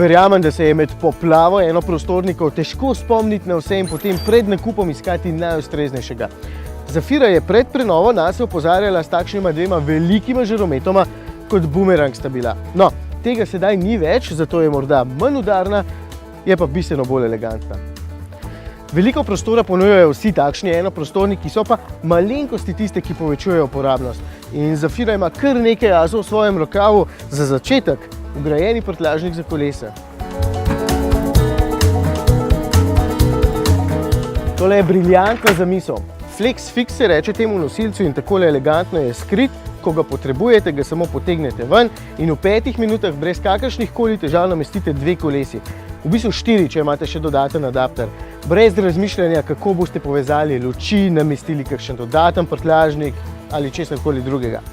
Verjamem, da se je med poplavo enoprostornikov težko spomniti na vse in potem pred nakupom iskati najustreznejšega. Zafira je pred prenovo nas opozarjala s takšnima dvema velikima žarometoma, kot bumerang sta bila. No, tega sedaj ni več, zato je morda manj udarna, je pa bistveno bolj elegantna. Veliko prostora ponujajo vsi takšni enoprostorniki, so pa malenkosti tiste, ki povečujejo uporabnost. In Zafira ima kar nekaj azov v svojem rokavu, za začetek vgrajeni prtljažnik za kolesa. Tole je briljantna zamisel. Flex Fix se reče temu nosilcu in takole elegantno je skrit. Ko ga potrebujete, ga samo potegnete ven in v 5 minutah brez kakršnih koli težav namestite 2 kolesi. V bistvu 4, če imate še dodaten adapter. Brez razmišljanja, kako boste povezali luči, namestili kakšen dodaten prtljažnik ali česarkoli drugega.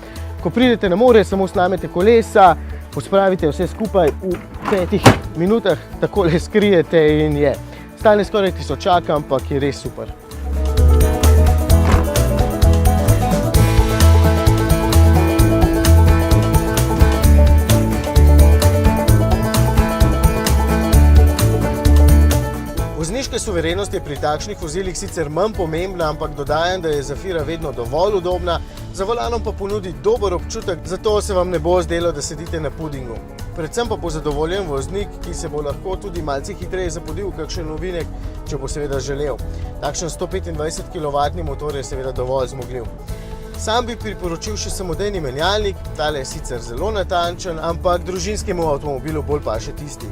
Ko pridete na more, samo snamete kolesa, pospravite vse skupaj v 5 minutah, takole skrijete in je. Stane skoraj tisočaka, ampak je res super. Vozniška suverenost je pri takšnih vozilih sicer manj pomembna, ampak dodajam, da je Zafira vedno dovolj udobna, za volanom pa ponudi dober občutek, zato se vam ne bo zdelo, da sedite na pudingu. Predvsem pa bo zadovoljen voznik, ki se bo lahko tudi malce hitreje zapodil v kakšen ovinek, če bo seveda želel. Takšen 125 kW motor je seveda dovolj zmogljiv. Sam bi priporočil še samodejni menjalnik, tale je sicer zelo natančen, ampak družinskemu avtomobilu bolj paše tisti.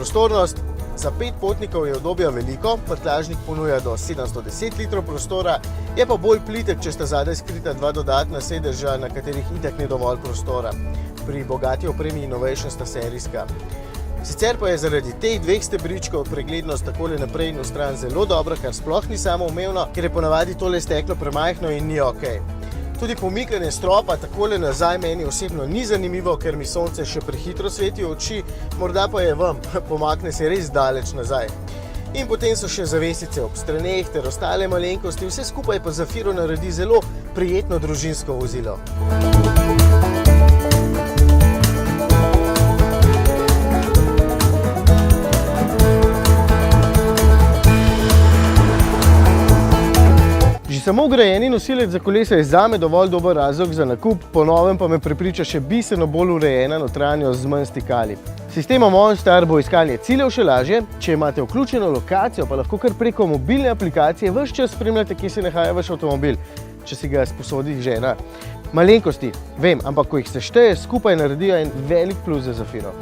Prostornost. Za 5 potnikov je udobja veliko, prtljažnik ponuja do 710 litrov prostora, je pa bolj plitek, če sta zadaj skrita 2 dodatna sedeža, na katerih itak ni dovolj prostora. Pri bogati opremi Innovation sta serijska. Sicer pa je zaradi teh 2 stebričkov preglednost takole naprej in v stran zelo dobra, kar sploh ni samoumevno, ker je ponavadi tole steklo premajhno in ni okej. Tudi pomikanje stropa takole nazaj meni osebno ni zanimivo, ker mi sonce še prehitro sveti v oči, morda pa je vam, pomakne se res daleč nazaj. In potem so še zavesice ob straneh ter ostale malenkosti, vse skupaj pa Zafiro naredi zelo prijetno družinsko vozilo. Samo vgrajeni nosilec za kolesa je zame dovolj dober razlog za nakup, po novem pa me prepriča še bistveno bolj urejena notranjost z manj stikali. S sistemom OnStar bo iskanje ciljev še lažje, če imate vključeno lokacijo, pa lahko kar preko mobilne aplikacije ves čas spremljate, kje se nahaja vaš avtomobil, če si ga sposodi žena. Malenkosti, vem, ampak ko jih sešteje, skupaj naredijo en velik plus za Zafiro.